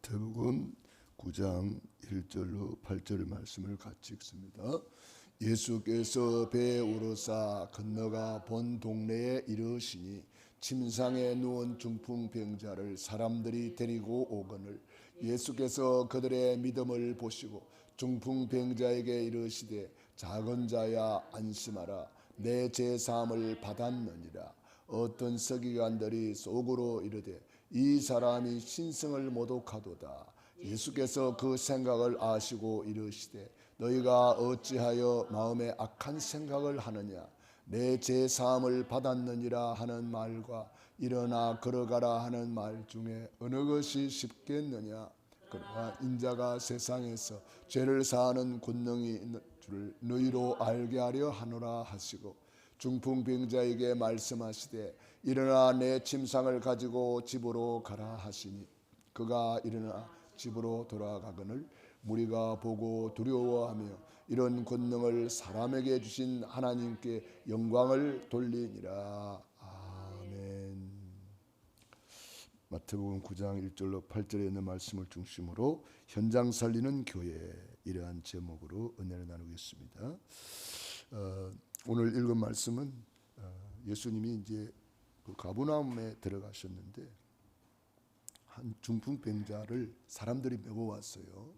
마태복음 9장 1절로 8절 말씀을 같이 읽습니다. 예수께서 배에 오르사 건너가 본 동네에 이르시니 침상에 누운 중풍병자를 사람들이 데리고 오거늘 예수께서 그들의 믿음을 보시고 중풍병자에게 이르시되 작은 자야 안심하라 내 죄사함을 받았느니라. 어떤 서기관들이 속으로 이르되 이 사람이 신성을 모독하도다. 예수께서 그 생각을 아시고 이르시되 너희가 어찌하여 마음에 악한 생각을 하느냐. 내 죄사함을 받았느니라 하는 말과 일어나 걸어가라 하는 말 중에 어느 것이 쉽겠느냐. 그러나 인자가 세상에서 죄를 사하는 권능이 있는 줄을 너희로 알게 하려 하노라 하시고 중풍병자에게 말씀하시되 일어나 내 침상을 가지고 집으로 가라 하시니 그가 일어나 집으로 돌아가거늘 무리가 보고 두려워하며 이런 권능을 사람에게 주신 하나님께 영광을 돌리니라. 아멘. 마태복음 9장 1절로 8절에 있는 말씀을 중심으로 현장 살리는 교회, 이러한 제목으로 은혜를 나누겠습니다. 오늘 읽은 말씀은 예수님이 이제 그 가버나움에 들어가셨는데 한 중풍병자를 사람들이 메고 왔어요.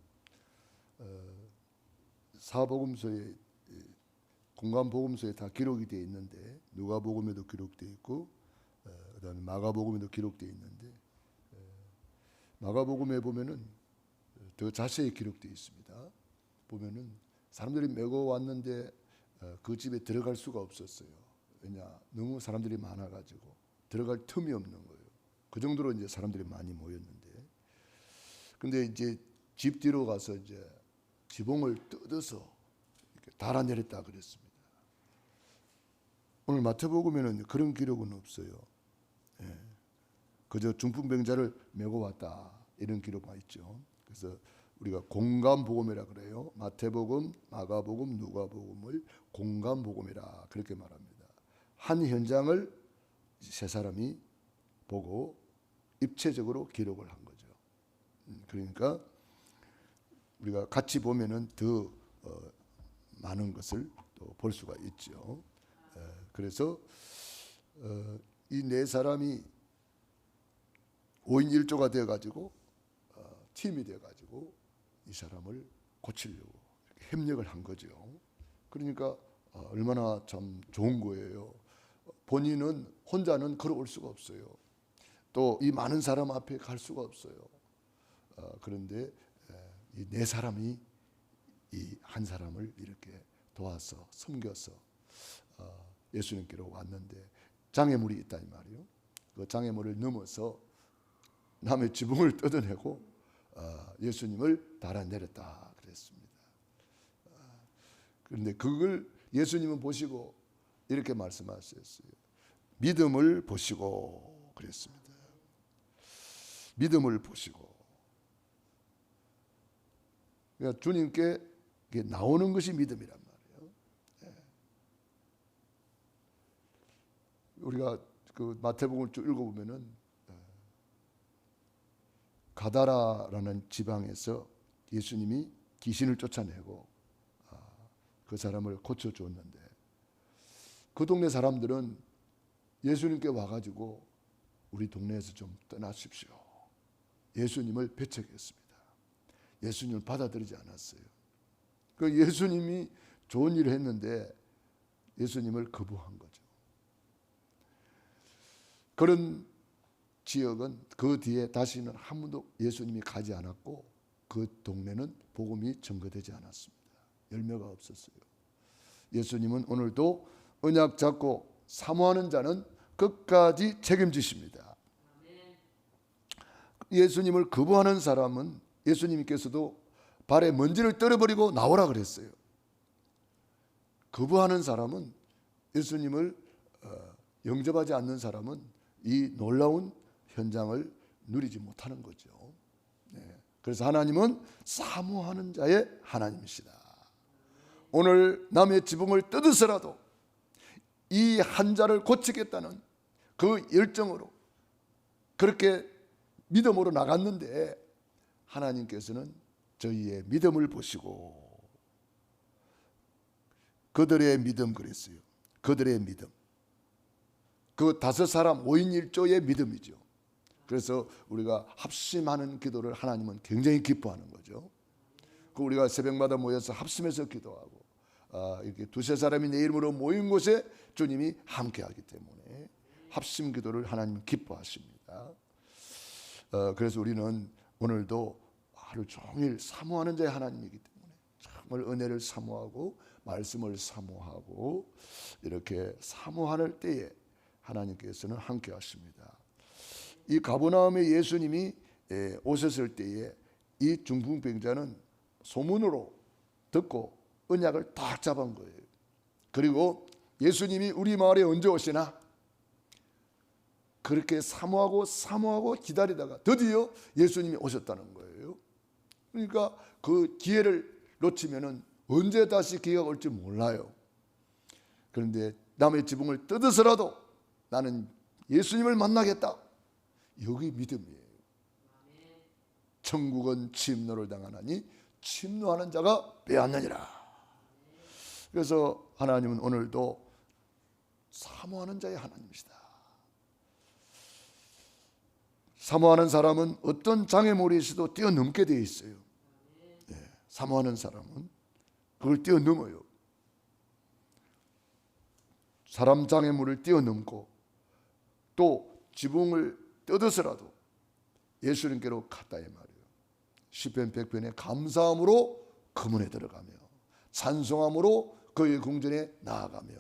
사복음서에 공간복음서에 다 기록이 되어 있는데 누가복음에도 기록되어 있고 그다음에 마가복음에도 기록되어 있는데 마가복음에 보면은 더 자세히 기록되어 있습니다. 보면은 사람들이 메고 왔는데 그 집에 들어갈 수가 없었어요. 왜냐, 너무 사람들이 많아가지고 들어갈 틈이 없는 거예요. 그 정도로 이제 사람들이 많이 모였는데, 근데 이제 집 뒤로 가서 이제 지붕을 뜯어서 이렇게 달아내렸다 그랬습니다. 오늘 마태복음에는 그런 기록은 없어요. 그저 중풍병자를 메고 왔다 이런 기록만 있죠. 그래서 우리가 공간복음이라 그래요. 마태복음, 마가복음, 누가복음을 공간복음이라 그렇게 말합니다. 한 현장을 세 사람이 보고 입체적으로 기록을 한 거죠. 그러니까 우리가 같이 보면은 더 많은 것을 또 볼 수가 있죠. 그래서 이 네 사람이 5인 1조가 되어가지고 팀이 되어가지고 이 사람을 고치려고 협력을 한 거죠. 그러니까 얼마나 참 좋은 거예요. 본인은 혼자는 걸어올 수가 없어요. 또 이 많은 사람 앞에 갈 수가 없어요. 그런데 이 네 사람이 이 한 사람을 이렇게 도와서 섬겨서 예수님께로 왔는데 장애물이 있다 이 말이에요. 그 장애물을 넘어서 남의 지붕을 뜯어내고 예수님을 달아내렸다 그랬습니다. 그런데 그걸 예수님은 보시고 이렇게 말씀하셨어요. 믿음을 보시고 그랬습니다. 믿음을 보시고. 그러니까 주님께 나오는 것이 믿음이란 말이에요. 우리가 그 마태복음을 쭉 읽어보면은 가다라라는 지방에서 예수님이 귀신을 쫓아내고 그 사람을 고쳐주었는데 그 동네 사람들은 예수님께 와가지고 우리 동네에서 좀 떠나십시오. 예수님을 배척했습니다. 예수님을 받아들이지 않았어요. 그 예수님이 좋은 일을 했는데 예수님을 거부한 거죠. 그런 지역은 그 뒤에 다시는 한 번도 예수님이 가지 않았고 그 동네는 복음이 전거되지 않았습니다. 열매가 없었어요. 예수님은 오늘도 언약 잡고 사모하는 자는 끝까지 책임지십니다. 예수님을 거부하는 사람은 예수님께서도 발에 먼지를 떨어버리고 나오라 그랬어요. 거부하는 사람은 예수님을 영접하지 않는 사람은 이 놀라운 현장을 누리지 못하는 거죠. 그래서 하나님은 사모하는 자의 하나님이시다. 오늘 남의 지붕을 뜯어서라도 이 한 자를 고치겠다는 그 열정으로 그렇게 믿음으로 나갔는데 하나님께서는 저희의 믿음을 보시고, 그들의 믿음 그랬어요. 그들의 믿음. 그 5사람 5인 1조의 믿음이죠. 그래서 우리가 합심하는 기도를 하나님은 굉장히 기뻐하는 거죠. 그 우리가 새벽마다 모여서 합심해서 기도하고, 이렇게 2-3사람이 내 이름으로 모인 곳에 주님이 함께하기 때문에 합심 기도를 하나님 기뻐하십니다. 그래서 우리는 오늘도 하루 종일 사모하는 자의 하나님이기 때문에 정말 은혜를 사모하고 말씀을 사모하고 이렇게 사모할 때에 하나님께서는 함께 하십니다. 이 가버나움에 예수님이 오셨을 때에 이 중풍병자는 소문으로 듣고 언약을 딱 잡은 거예요. 그리고 예수님이 우리 마을에 언제 오시나 그렇게 사모하고 기다리다가 드디어 예수님이 오셨다는 거예요. 그러니까 그 기회를 놓치면은 언제 다시 기회가 올지 몰라요. 그런데 남의 지붕을 뜯어서라도 나는 예수님을 만나겠다. 여기 믿음이에요. 천국은 침노를 당하나니 침노하는 자가 빼앗느니라. 그래서 하나님은 오늘도 사모하는 자의 하나님이시다. 사모하는 사람은 어떤 장애물이 있어도 뛰어넘게 되어 있어요. 사모하는 사람은 그걸 뛰어넘어요. 사람 장애물을 뛰어넘고 또 지붕을 뜯어서라도 예수님께로 갔다 이 말이에요. 시편 100편에 감사함으로 그 문에 들어가며 찬송함으로 그의 궁전에 나아가며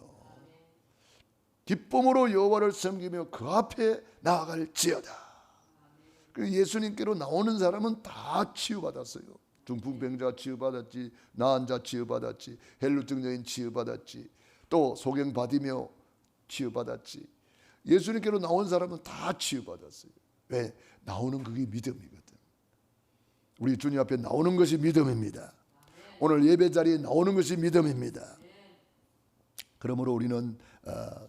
기쁨으로 여호와를 섬기며 그 앞에 나아갈지어다. 예수님께로 나오는 사람은 다 치유받았어요. 중풍병자 치유받았지, 나은 자 치유받았지, 헬루증 여인 치유받았지, 또 소경받으며 치유받았지. 예수님께로 나온 사람은 다 치유받았어요. 왜? 나오는 그게 믿음이거든. 우리 주님 앞에 나오는 것이 믿음입니다. 오늘 예배 자리에 나오는 것이 믿음입니다. 그러므로 우리는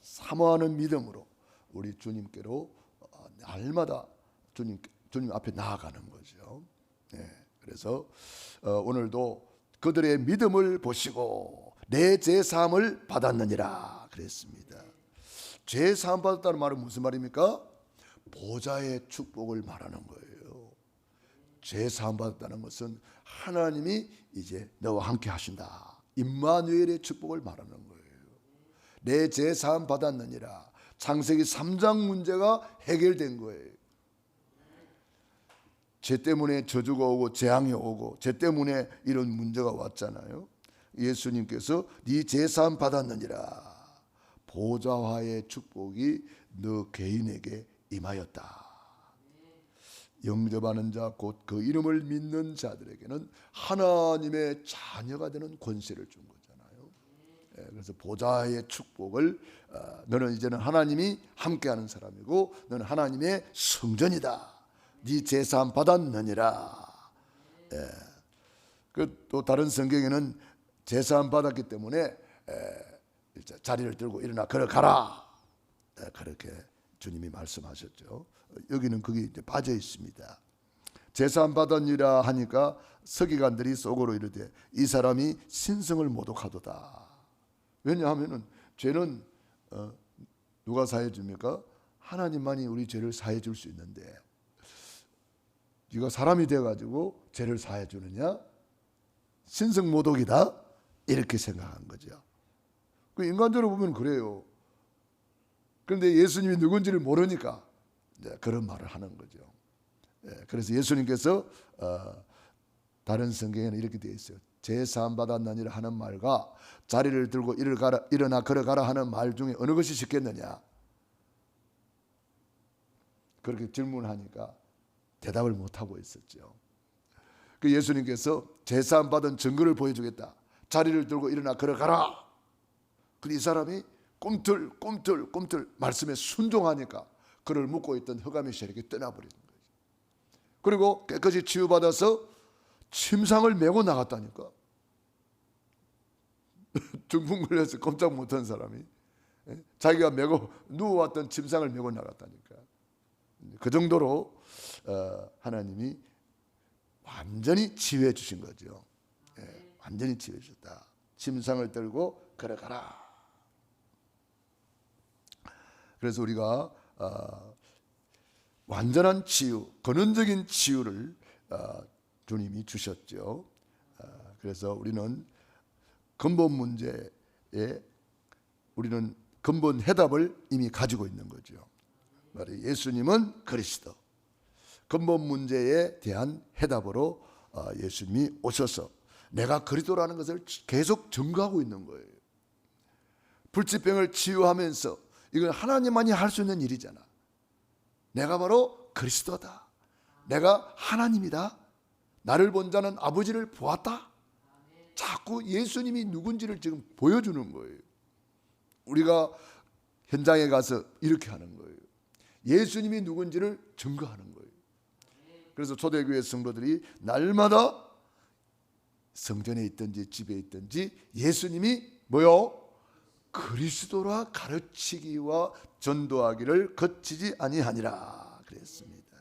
사모하는 믿음으로 우리 주님께로 날마다 주님 앞에 나아가는 거죠. 그래서 오늘도 그들의 믿음을 보시고 내 죄사함을 받았느니라 그랬습니다. 죄사함 받았다는 말은 무슨 말입니까? 보좌의 축복을 말하는 거예요. 죄사함 받았다는 것은 하나님이 이제 너와 함께 하신다. 임마누엘의 축복을 말하는 거예요. 내 죄사함 받았느니라. 창세기 3장 문제가 해결된 거예요. 죄 때문에 저주가 오고 재앙이 오고 죄 때문에 이런 문제가 왔잖아요. 예수님께서 네 죄사함 받았느니라. 보좌와의 축복이 너 개인에게 임하였다. 영접하는 자 곧 그 이름을 믿는 자들에게는 하나님의 자녀가 되는 권세를 준 거잖아요. 그래서 보좌의 축복을 너는 이제는 하나님이 함께하는 사람이고 너는 하나님의 성전이다. 네 제사함 받았느니라. 또 다른 성경에는 제사함 받았기 때문에 자리를 들고 일어나 걸어가라. 그렇게 주님이 말씀하셨죠. 여기는 그게 이제 빠져 있습니다. 제사함 받았느니라 하니까 서기관들이 속으로 이르되 이 사람이 신성을 모독하도다. 왜냐하면은 죄는 누가 사해 줍니까? 하나님만이 우리 죄를 사해 줄 수 있는데 네가 사람이 돼가지고 죄를 사해 주느냐? 신성 모독이다 이렇게 생각한 거죠. 그 인간적으로 보면 그래요. 그런데 예수님이 누군지를 모르니까 그런 말을 하는 거죠. 그래서 예수님께서 다른 성경에는 이렇게 되어 있어요. 제사함 받았느니라 하는 말과 자리를 들고 일어나 걸어가라 하는 말 중에 어느 것이 쉽겠느냐? 그렇게 질문하니까 대답을 못하고 있었죠. 그 예수님께서 제사함 받은 증거를 보여주겠다. 자리를 들고 일어나 걸어가라. 근데 이 사람이 꿈틀 말씀에 순종하니까 그를 묶고 있던 흑암의 세력이 떠나버리는 거죠. 그리고 깨끗이 치유받아서 침상을 메고 나갔다니까. 중풍 걸려서 꼼짝 못한 사람이 자기가 메고 누워왔던 침상을 메고 나갔다니까. 그 정도로 하나님이 완전히 치유해 주신 거죠. 예, 완전히 치유해 주셨다. 침상을 들고 걸어가라. 그래서 우리가 완전한 치유, 근원적인 치유를 주님이 주셨죠. 그래서 우리는 근본 문제에 우리는 근본 해답을 이미 가지고 있는 거죠. 바로 예수님은 그리스도. 근본 문제에 대한 해답으로 예수님이 오셔서 내가 그리스도라는 것을 계속 증거하고 있는 거예요. 불치병을 치유하면서 이건 하나님만이 할 수 있는 일이잖아. 내가 바로 그리스도다. 내가 하나님이다. 나를 본 자는 아버지를 보았다. 자꾸 예수님이 누군지를 지금 보여주는 거예요. 우리가 현장에 가서 이렇게 하는 거예요. 예수님이 누군지를 증거하는 거예요. 그래서 초대교회 성도들이 날마다 성전에 있든지 집에 있든지 예수님이 뭐요? 그리스도라 가르치기와 전도하기를 거치지 아니하니라 그랬습니다.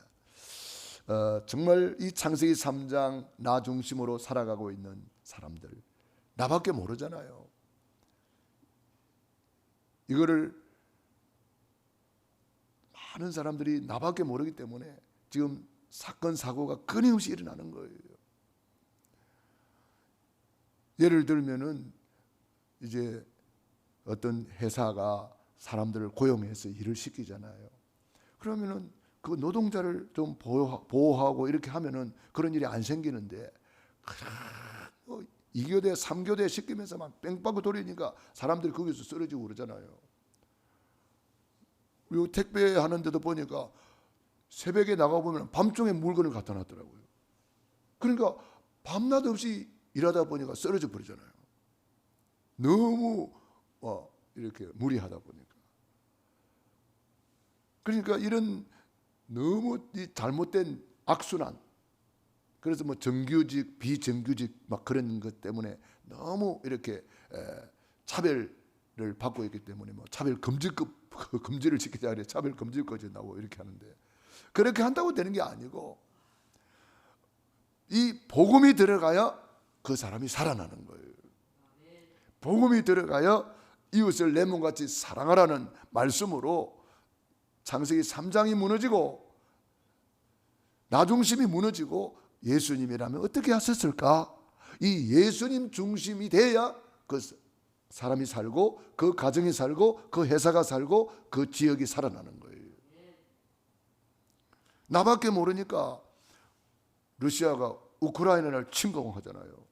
정말 이 창세기 3장 나 중심으로 살아가고 있는 사람들 나밖에 모르잖아요. 이거를 많은 사람들이 나밖에 모르기 때문에 지금 사건 사고가 끊임없이 일어나는 거예요. 예를 들면은 이제 어떤 회사가 사람들을 고용해서 일을 시키잖아요. 그러면은 그 노동자를 좀 보호하고 이렇게 하면은 그런 일이 안 생기는데 2교대 3교대 시키면서 막 뺑빠고 돌리니까 사람들이 거기서 쓰러지고 그러잖아요. 그리고 택배 하는데도 보니까 새벽에 나가보면 밤중에 물건을 갖다 놨더라고요. 그러니까 밤낮 없이 일하다 보니까 쓰러져 버리잖아요. 너무 이렇게 무리하다 보니까. 그러니까 이런 너무 잘못된 악순환. 그래서 뭐 정규직, 비정규직 막 그런 것 때문에 너무 이렇게 차별을 받고 있기 때문에 뭐 차별 금지급 금지를 지키자 그래 차별 금지까지 나오고 이렇게 하는데 그렇게 한다고 되는 게 아니고 이 복음이 들어가야 그 사람이 살아나는 거예요. 복음이 들어가야 이웃을 내 몸같이 사랑하라는 말씀으로 창세기 3장이 무너지고 나 중심이 무너지고 예수님이라면 어떻게 하셨을까? 이 예수님 중심이 돼야 그 사람이 살고 그 가정이 살고 그 회사가 살고 그 지역이 살아나는 거예요. 나밖에 모르니까 러시아가 우크라이나를 침공하잖아요.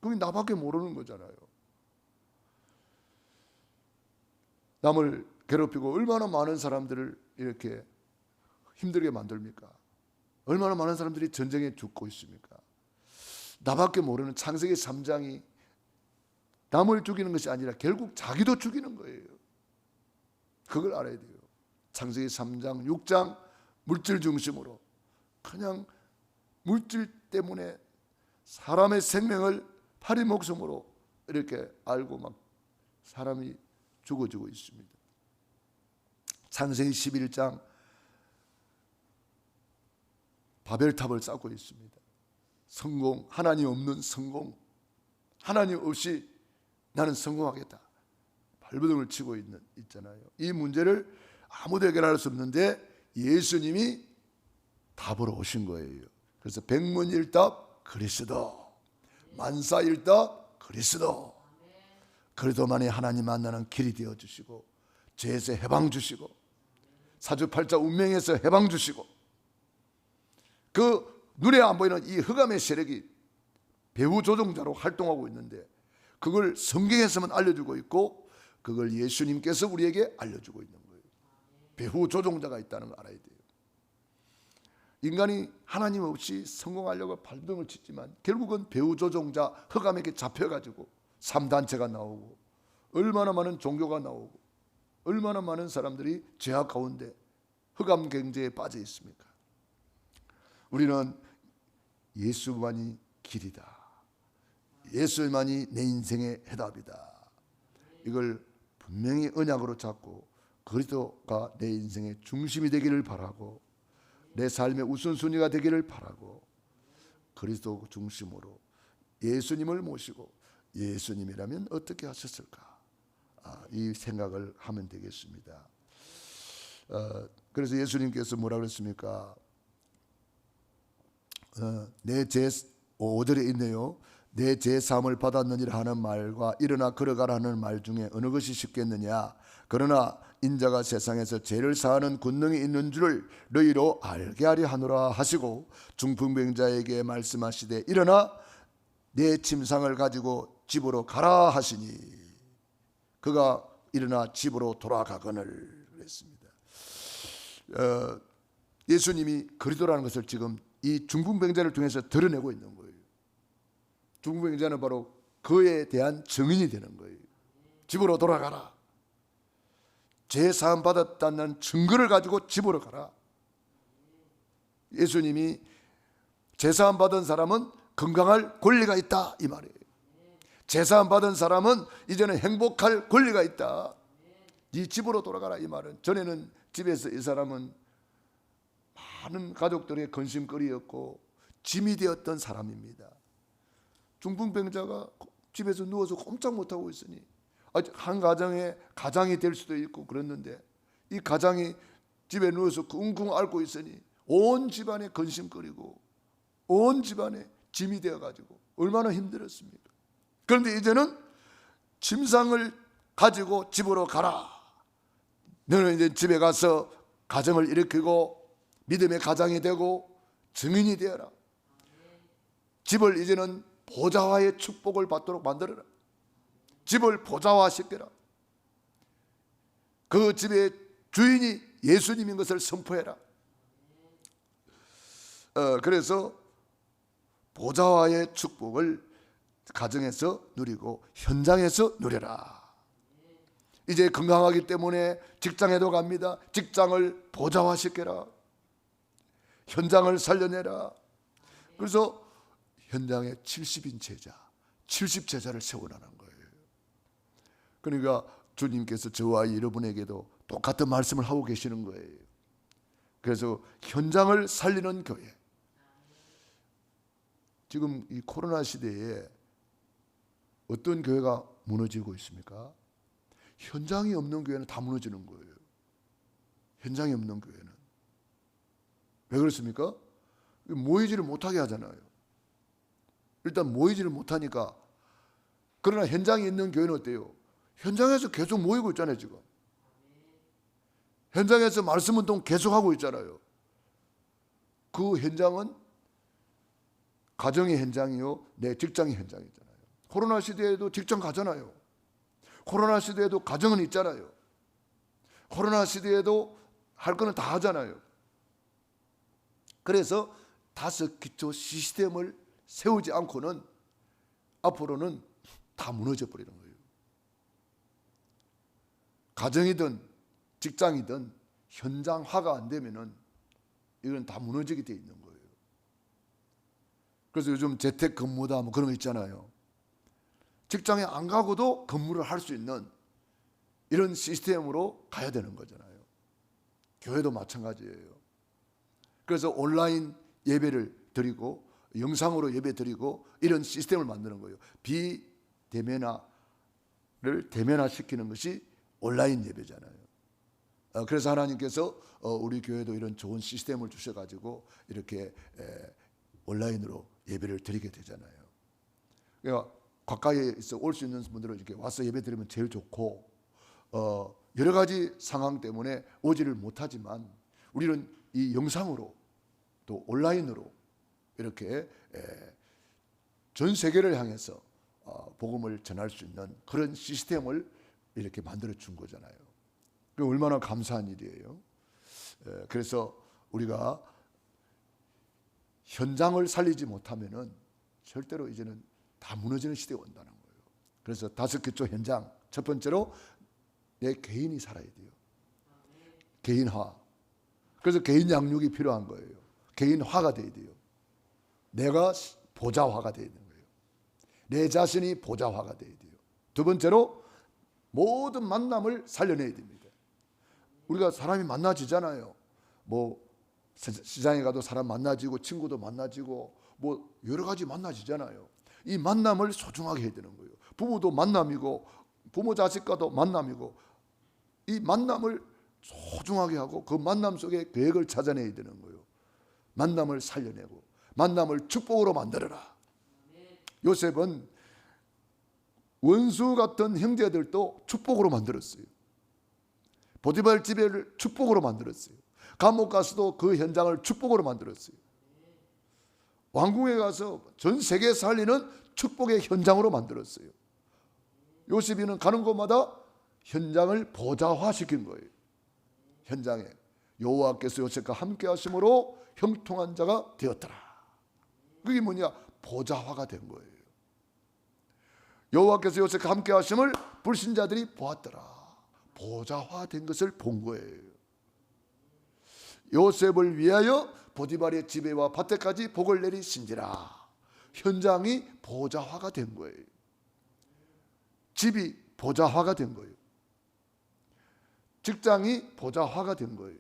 그게 나밖에 모르는 거잖아요. 남을 괴롭히고 얼마나 많은 사람들을 이렇게 힘들게 만듭니까? 얼마나 많은 사람들이 전쟁에 죽고 있습니까? 나밖에 모르는 창세기 3장이 남을 죽이는 것이 아니라 결국 자기도 죽이는 거예요. 그걸 알아야 돼요. 창세기 3장, 6장 물질 중심으로 그냥 물질 때문에 사람의 생명을 파리 목숨으로 이렇게 알고 막 사람이 죽어지고 있습니다. 창세기 11장 바벨탑을 쌓고 있습니다. 성공, 하나님 없는 성공. 하나님 없이 나는 성공하겠다. 발버둥을 치고 있잖아요. 이 문제를 아무도 해결할 수 없는데 예수님이 답으로 오신 거예요. 그래서 백문일답 그리스도, 만사일답 그리스도. 그리스도만이 하나님 만나는 길이 되어 주시고 죄에서 해방 주시고 사주팔자 운명에서 해방 주시고 그 눈에 안 보이는 이 흑암의 세력이 배후 조종자로 활동하고 있는데 그걸 성경에서만 알려주고 있고 그걸 예수님께서 우리에게 알려주고 있는 거예요. 배후 조종자가 있다는 걸 알아야 돼요. 인간이 하나님 없이 성공하려고 발등을 치지만 결국은 배후 조종자 흑암에게 잡혀가지고 3단체가 나오고 얼마나 많은 종교가 나오고 얼마나 많은 사람들이 죄악 가운데 흑암 경제에 빠져 있습니까? 우리는 예수만이 길이다. 예수만이 내 인생의 해답이다. 이걸 분명히 언약으로 잡고 그리스도가 내 인생의 중심이 되기를 바라고 내 삶의 우선순위가 되기를 바라고 그리스도 중심으로 예수님을 모시고 예수님이라면 어떻게 하셨을까? 이 생각을 하면 되겠습니다. 그래서 예수님께서 뭐라 그랬습니까? 내 죄 5절에 있네요. 내 죄 사함을 받았느니라 하는 말과 일어나 걸어가라 하는 말 중에 어느 것이 쉽겠느냐? 그러나 인자가 세상에서 죄를 사하는 권능이 있는 줄을 너희로 알게 하려 하노라 하시고 중풍병자에게 말씀하시되 일어나 내 침상을 가지고 집으로 가라 하시니 그가 일어나 집으로 돌아가거늘 그랬습니다. 예수님이 그리스도라는 것을 지금 이 중풍병자를 통해서 드러내고 있는 거예요. 중풍병자는 바로 그에 대한 증인이 되는 거예요. 집으로 돌아가라. 죄 사함 받았다는 증거를 가지고 집으로 가라. 예수님이 죄 사함 받은 사람은 건강할 권리가 있다 이 말이에요. 죄 사함 받은 사람은 이제는 행복할 권리가 있다. 네 집으로 돌아가라 이 말은, 전에는 집에서 이 사람은 많은 가족들의 건심거리였고 짐이 되었던 사람입니다. 중풍병자가 집에서 누워서 꼼짝 못하고 있으니 한 가정에 가장이 될 수도 있고 그랬는데 이 가장이 집에 누워서 쿵쿵 앓고 있으니 온 집안에 건심거리고 온 집안에 짐이 되어가지고 얼마나 힘들었습니까? 그런데 이제는 침상을 가지고 집으로 가라. 너는 이제 집에 가서 가정을 일으키고 믿음의 가장이 되고 증인이 되어라. 집을 이제는 보좌와의 축복을 받도록 만들어라. 집을 보좌화시켜라. 그 집의 주인이 예수님인 것을 선포해라. 그래서 보좌와의 축복을 가정에서 누리고 현장에서 누려라. 이제 건강하기 때문에 직장에도 갑니다. 직장을 보좌화시켜라. 현장을 살려내라. 그래서 현장에 70인 제자, 70제자를 세워나는 거예요. 그러니까 주님께서 저와 여러분에게도 똑같은 말씀을 하고 계시는 거예요. 그래서 현장을 살리는 교회. 지금 이 코로나 시대에 어떤 교회가 무너지고 있습니까? 현장이 없는 교회는 다 무너지는 거예요. 현장이 없는 교회는. 왜 그렇습니까? 모이지를 못하게 하잖아요. 일단 모이지를 못하니까. 그러나 현장에 있는 교회는 어때요? 현장에서 계속 모이고 있잖아요. 지금 현장에서 말씀 운동 계속하고 있잖아요. 그 현장은 가정의 현장이요, 내 직장의 현장이잖아요. 코로나 시대에도 직장 가잖아요. 코로나 시대에도 가정은 있잖아요. 코로나 시대에도 할 거는 다 하잖아요. 그래서 5 기초 시스템을 세우지 않고는 앞으로는 다 무너져 버리는 거예요. 가정이든 직장이든 현장화가 안 되면은 이건 다 무너지게 돼 있는 거예요. 그래서 요즘 재택근무다 뭐 그런 거 있잖아요. 직장에 안 가고도 근무를 할 수 있는 이런 시스템으로 가야 되는 거잖아요. 교회도 마찬가지예요. 그래서 온라인 예배를 드리고 영상으로 예배 드리고 이런 시스템을 만드는 거예요. 비대면화를 대면화시키는 것이 온라인 예배잖아요. 그래서 하나님께서 우리 교회도 이런 좋은 시스템을 주셔가지고 이렇게 온라인으로 예배를 드리게 되잖아요. 그러니까 가까이에서 올 수 있는 분들은 이렇게 와서 예배 드리면 제일 좋고, 여러 가지 상황 때문에 오지를 못하지만 우리는 이 영상으로 또 온라인으로 이렇게 전 세계를 향해서 복음을 전할 수 있는 그런 시스템을 이렇게 만들어 준 거잖아요. 얼마나 감사한 일이에요. 그래서 우리가 현장을 살리지 못하면은 절대로 이제는 다 무너지는 시대가 온다는 거예요. 그래서 5 기초 현장, 첫 번째로 내 개인이 살아야 돼요. 개인화. 그래서 개인 양육이 필요한 거예요. 개인화가 돼야 돼요. 내가 보좌화가 돼야 되는 거예요. 내 자신이 보좌화가 돼야 돼요. 2 번째로 모든 만남을 살려내야 됩니다. 우리가 사람이 만나지잖아요. 뭐 시장에 가도 사람 만나지고 친구도 만나지고 뭐 여러 가지 만나지잖아요. 이 만남을 소중하게 해야 되는 거예요. 부부도 만남이고 부모 자식과도 만남이고 이 만남을 소중하게 하고 그 만남 속에 계획을 찾아내야 되는 거예요. 만남을 살려내고 만남을 축복으로 만들어라. 요셉은 원수 같은 형제들도 축복으로 만들었어요. 보디발 집에를 축복으로 만들었어요. 감옥 가서도 그 현장을 축복으로 만들었어요. 왕궁에 가서 전 세계 살리는 축복의 현장으로 만들었어요. 요셉이는 가는 곳마다 현장을 보좌화시킨 거예요. 현장에 여호와께서 요셉과 함께 하심으로 형통한 자가 되었더라. 그게 뭐냐? 보좌화가 된 거예요. 여호와께서 요셉과 함께 하심을 불신자들이 보았더라. 보좌화된 것을 본 거예요. 요셉을 위하여 보디발의 집에와 밭에까지 복을 내리신지라. 현장이 보좌화가 된 거예요. 집이 보좌화가 된 거예요. 직장이 보좌화가 된 거예요.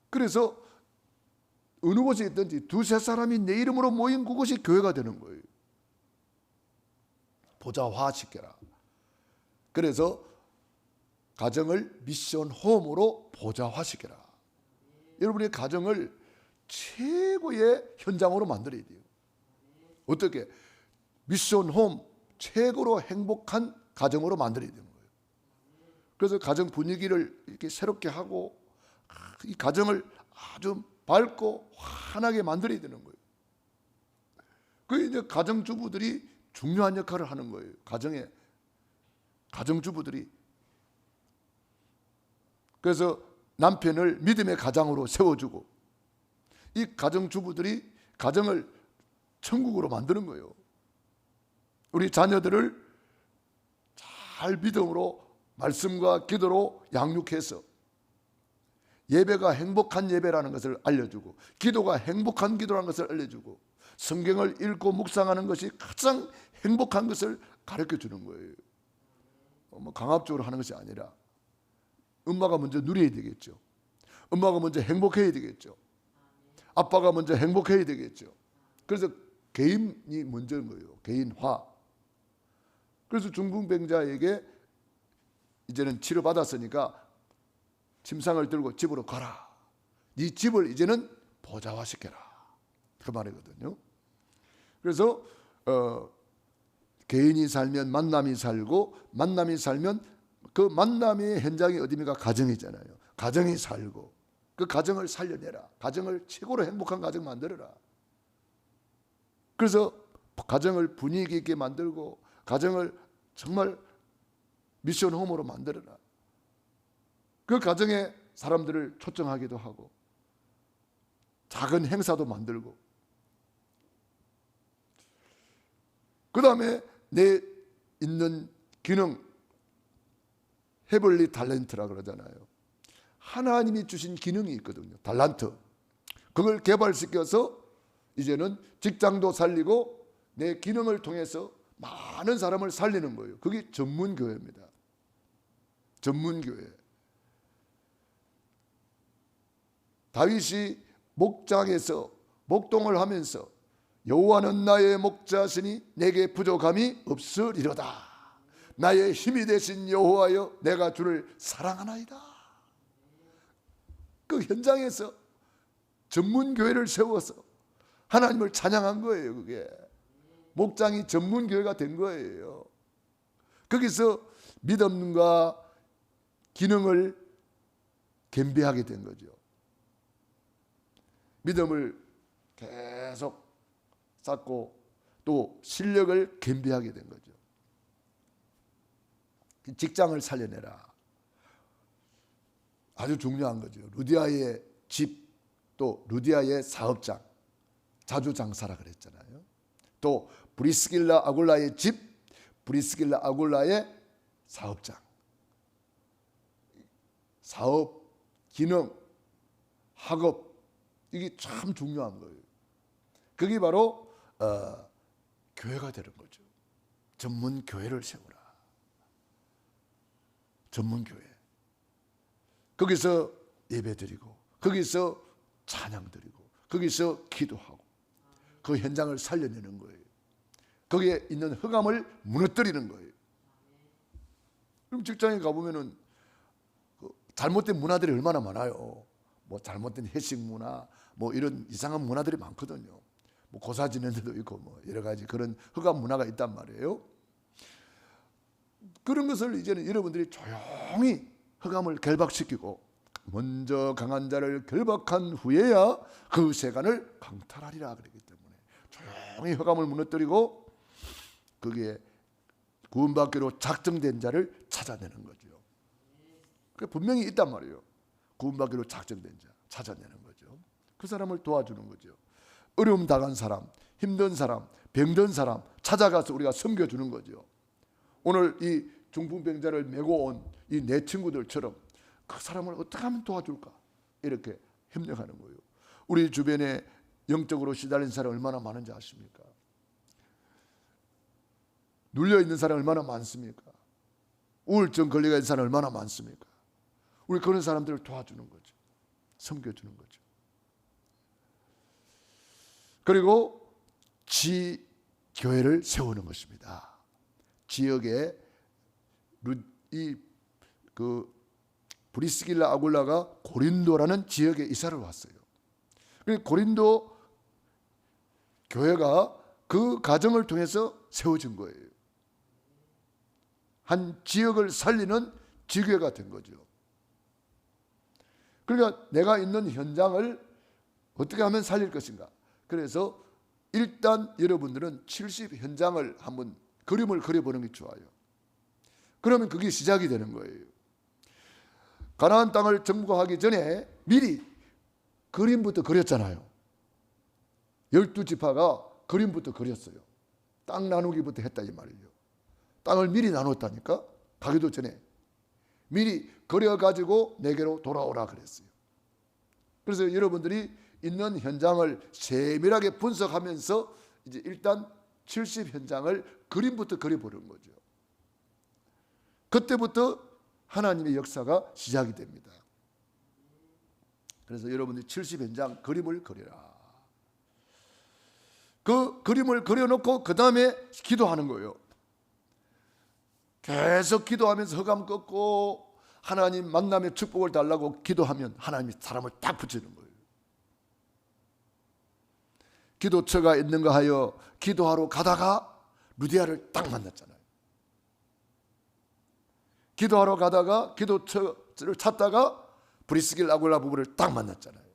그래서 어느 곳에 있든지 두세 사람이 내 이름으로 모인 그곳이 교회가 되는 거예요. 보좌화시켜라. 그래서 가정을 미션 홈으로 보좌화시켜라. 여러분의 가정을 최고의 현장으로 만들어야 돼요. 어떻게? 미션 홈, 최고로 행복한 가정으로 만들어야 되는 거예요. 그래서 가정 분위기를 이렇게 새롭게 하고 이 가정을 아주 밝고 환하게 만들어야 되는 거예요. 그 이제 가정주부들이 중요한 역할을 하는 거예요. 가정주부들이. 그래서 남편을 믿음의 가장으로 세워주고 이 가정주부들이 가정을 천국으로 만드는 거예요. 우리 자녀들을 잘 믿음으로 말씀과 기도로 양육해서 예배가 행복한 예배라는 것을 알려주고 기도가 행복한 기도라는 것을 알려주고 성경을 읽고 묵상하는 것이 가장 행복한 것을 가르쳐 주는 거예요. 뭐 강압적으로 하는 것이 아니라 엄마가 먼저 누려야 되겠죠. 엄마가 먼저 행복해야 되겠죠. 아빠가 먼저 행복해야 되겠죠. 그래서 개인이 먼저인 거예요. 개인화. 그래서 중풍병자에게 이제는 치료받았으니까 침상을 들고 집으로 가라. 네 집을 이제는 보좌화시켜라. 그 말이거든요. 그래서 개인이 살면 만남이 살고 만남이 살면 그 만남의 현장이 어디입니까? 가정이잖아요. 가정이 살고 그 가정을 살려내라. 가정을 최고로 행복한 가정 만들어라. 그래서 가정을 분위기 있게 만들고 가정을 정말 미션 홈으로 만들어라. 그 가정에 사람들을 초청하기도 하고 작은 행사도 만들고 그 다음에 내 있는 기능 헤블리 탤런트라 그러잖아요. 하나님이 주신 기능이 있거든요. 달란트. 그걸 개발시켜서 이제는 직장도 살리고 내 기능을 통해서 많은 사람을 살리는 거예요. 그게 전문교회입니다. 전문교회. 다윗이 목장에서 목동을 하면서 여호와는 나의 목자시니 내게 부족함이 없으리로다. 나의 힘이 되신 여호와여 내가 주를 사랑하나이다. 그 현장에서 전문교회를 세워서 하나님을 찬양한 거예요. 그게 목장이 전문교회가 된 거예요. 거기서 믿음과 기능을 겸비하게 된 거죠. 믿음을 계속 쌓고 또 실력을 겸비하게 된 거죠. 직장을 살려내라. 아주 중요한 거죠. 루디아의 집, 또 루디아의 사업장, 자주 장사라 그랬잖아요. 또 브리스길라 아굴라의 집, 브리스길라 아굴라의 사업장. 사업, 기능, 학업, 이게 참 중요한 거예요. 그게 바로 교회가 되는 거죠. 전문 교회를 세우라. 전문교회. 거기서 예배드리고 거기서 찬양드리고 거기서 기도하고 그 현장을 살려내는 거예요. 거기에 있는 흑암을 무너뜨리는 거예요. 그럼 직장에 가보면은 그 잘못된 문화들이 얼마나 많아요. 뭐 잘못된 회식 문화, 뭐 이런 이상한 문화들이 많거든요. 뭐 고사 지는 데도 있고 뭐 여러 가지 그런 흑암 문화가 있단 말이에요. 그런 것을 이제는 여러분들이 조용히 흑암을 결박시키고 먼저 강한 자를 결박한 후에야 그 세간을 강탈하리라 그랬기 때문에 조용히 흑암을 무너뜨리고 거기에 구원받기로 작정된 자를 찾아내는 거죠. 그 분명히 있단 말이에요. 구원받기로 작정된 자 찾아내는 거죠. 그 사람을 도와주는 거죠. 어려움 당한 사람, 힘든 사람, 병든 사람 찾아가서 우리가 섬겨주는 거죠. 오늘 이 중풍병자를 메고 온 이 내 친구들처럼 그 사람을 어떻게 하면 도와줄까 이렇게 협력하는 거예요. 우리 주변에 영적으로 시달린 사람 얼마나 많은지 아십니까? 눌려있는 사람 얼마나 많습니까? 우울증 걸리가 있는 사람 얼마나 많습니까? 우리 그런 사람들을 도와주는 거죠. 섬겨주는 거죠. 그리고 지교회를 세우는 것입니다. 지역에 브리스길라 아굴라가 고린도라는 지역에 이사를 왔어요. 고린도 교회가 그 과정을 통해서 세워진 거예요. 한 지역을 살리는 지교회가 된 거죠. 그러니까 내가 있는 현장을 어떻게 하면 살릴 것인가. 그래서 일단 여러분들은 70 현장을 한번 그림을 그려보는 게 좋아요. 그러면 그게 시작이 되는 거예요. 가나안 땅을 정복하기 전에 미리 그림부터 그렸잖아요. 12지파가 그림부터 그렸어요. 땅 나누기부터 했다 이 말이에요. 땅을 미리 나눴다니까. 가기도 전에 미리 그려가지고 내게로 돌아오라 그랬어요. 그래서 여러분들이 있는 현장을 세밀하게 분석하면서 이제 일단 70 현장을 그림부터 그려보는 거죠. 그때부터 하나님의 역사가 시작이 됩니다. 그래서 여러분들이 70 현장 그림을 그려라. 그 그림을 그려놓고 그 다음에 기도하는 거예요. 계속 기도하면서 흑암 꺾고 하나님 만남의 축복을 달라고 기도하면 하나님이 사람을 딱 붙이는 거예요. 기도처가 있는가 하여 기도하러 가다가 루디아를 딱 만났잖아요. 기도하러 가다가 기도처를 찾다가 브리스길 아굴라 부부를 딱 만났잖아요.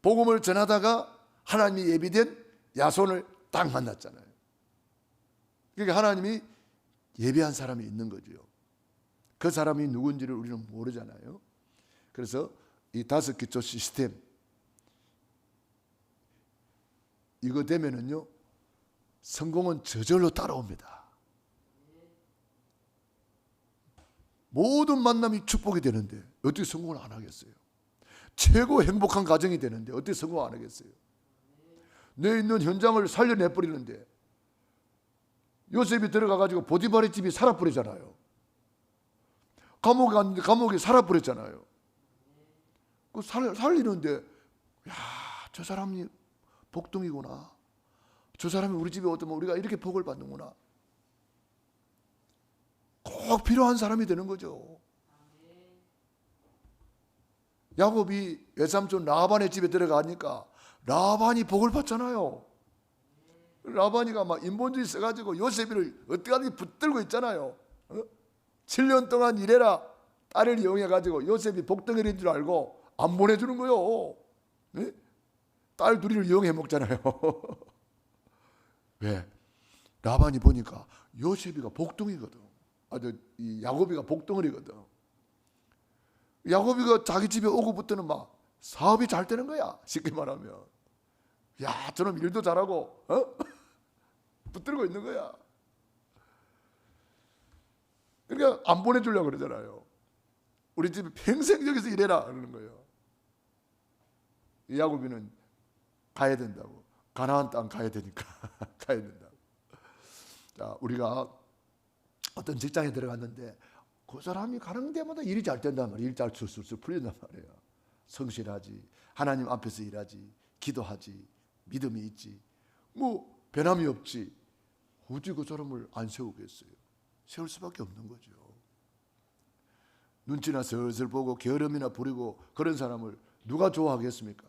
복음을 전하다가 하나님이 예비된 야손을 딱 만났잖아요. 그러니까 하나님이 예비한 사람이 있는 거죠. 그 사람이 누군지를 우리는 모르잖아요. 그래서 이 5기초 시스템 이거 되면은요 성공은 저절로 따라옵니다. 모든 만남이 축복이 되는데 어떻게 성공을 안 하겠어요? 최고 행복한 가정이 되는데 어떻게 성공 안 하겠어요? 내 있는 현장을 살려내버리는데 요셉이 들어가가지고 보디바리 집이 살아버리잖아요. 감옥에 갔는데 감옥에 살아버렸잖아요. 그 살리는데 야, 저 사람이 복동이구나. 저 사람이 우리 집에 오면 우리가 이렇게 복을 받는구나. 꼭 필요한 사람이 되는 거죠. 야곱이 외삼촌 라반의 집에 들어가니까 라반이 복을 받잖아요. 라반이가 막 인본주의 써가지고 요셉이를 어떻게 하든지 붙들고 있잖아요. 7년 동안 일해라. 딸을 이용해가지고 요셉이 복덩이인 줄 알고 안 보내주는 거요. 네? 딸 둘이를 이용해 먹잖아요. 왜? 라반이 보니까 요셉이가 복덩이거든. 이 야곱이가 복덩이거든. 야곱이가 자기 집에 오고부터는 막 사업이 잘 되는 거야. 쉽게 말하면. 야, 저놈 일도 잘하고, 붙들고 있는 거야. 그러니까 안 보내주려고 그러잖아요. 우리 집에 평생 여기서 일해라 그러는 거예요. 야곱이는 가야 된다고. 가나안 땅 가야 되니까 가야 된다고. 자, 우리가 어떤 직장에 들어갔는데 그 사람이 가는 데마다 일이 잘 된단 말이에요. 일 잘 술술 풀린단 말이에요. 성실하지, 하나님 앞에서 일하지, 기도하지, 믿음이 있지, 뭐 변함이 없지, 어찌 그 사람을 안 세우겠어요? 세울 수밖에 없는 거죠. 눈치나 슬슬 보고 게으름이나 부리고 그런 사람을 누가 좋아하겠습니까?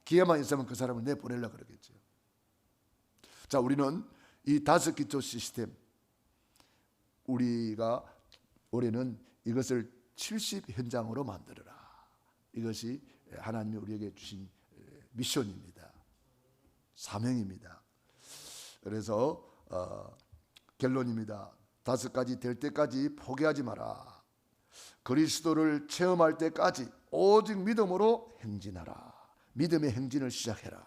기회만 있으면 그 사람을 내보내려고 그러겠죠. 자, 우리는 이 5기초 시스템, 우리가 올해는 이것을 70현장으로 만들어라. 이것이 하나님이 우리에게 주신 미션입니다. 사명입니다. 그래서 결론입니다. 5가지 될 때까지 포기하지 마라. 그리스도를 체험할 때까지 오직 믿음으로 행진하라. 믿음의 행진을 시작해라.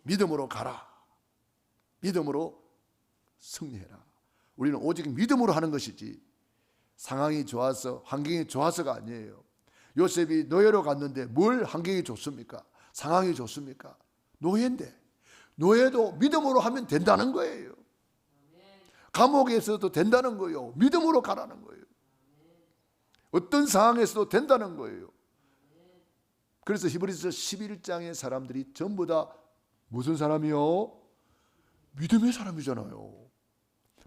믿음으로 가라. 믿음으로 승리해라. 우리는 오직 믿음으로 하는 것이지 상황이 좋아서 환경이 좋아서가 아니에요. 요셉이 노예로 갔는데 뭘 환경이 좋습니까? 상황이 좋습니까? 노예인데 노예도 믿음으로 하면 된다는 거예요. 감옥에서도 된다는 거예요. 믿음으로 가라는 거예요. 어떤 상황에서도 된다는 거예요. 그래서 히브리서 11장의 사람들이 전부 다 무슨 사람이요? 믿음의 사람이잖아요.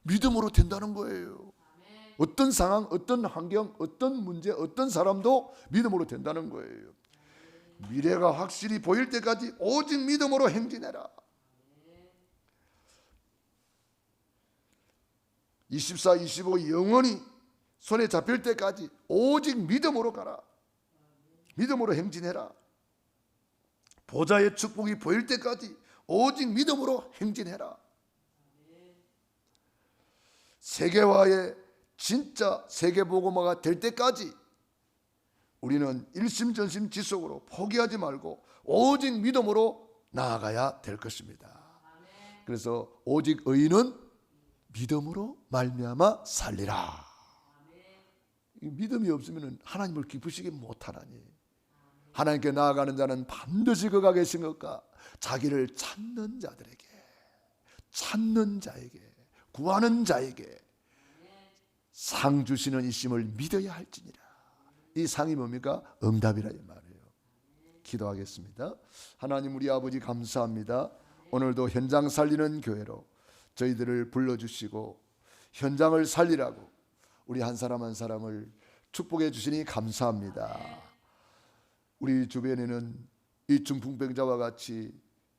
믿음으로 된다는 거예요. 어떤 상황, 어떤 환경, 어떤 문제, 어떤 사람도 믿음으로 된다는 거예요. 미래가 확실히 보일 때까지 오직 믿음으로 행진해라. 24, 25 영원히 손에 잡힐 때까지 오직 믿음으로 가라. 믿음으로 행진해라. 보좌의 축복이 보일 때까지 오직 믿음으로 행진해라. 세계화의 진짜 세계복음화가 될 때까지 우리는 일심전심지속으로 포기하지 말고 오직 믿음으로 나아가야 될 것입니다. 그래서 오직 의인은 믿음으로 말미암아 살리라. 믿음이 없으면 하나님을 기쁘시게 못하나니. 하나님께 나아가는 자는 반드시 그가 계신 것과 자기를 찾는 자들에게, 찾는 자에게, 구하는 자에게 상 주시는 이심을 믿어야 할지니라. 이 상이 뭡니까? 응답이라 이 말이에요. 기도하겠습니다. 하나님 우리 아버지 감사합니다. 오늘도 현장 살리는 교회로 저희들을 불러주시고 현장을 살리라고 우리 한 사람 한 사람을 축복해 주시니 감사합니다. 우리 주변에는 이 중풍병자와 같이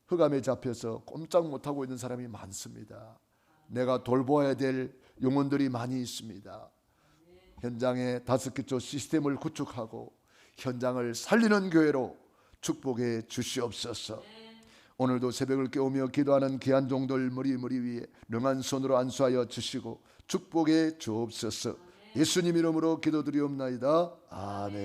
흑암에 잡혀서 꼼짝 못하고 있는 사람이 많습니다. 내가 돌보아야 될 영혼들이 많이 있습니다. 현장에 5기초 시스템을 구축하고 현장을 살리는 교회로 축복해 주시옵소서. 오늘도 새벽을 깨우며 기도하는 귀한 종들 머리 위에 능한 손으로 안수하여 주시고 축복해 주옵소서. 예수님 이름으로 기도드리옵나이다. 아멘.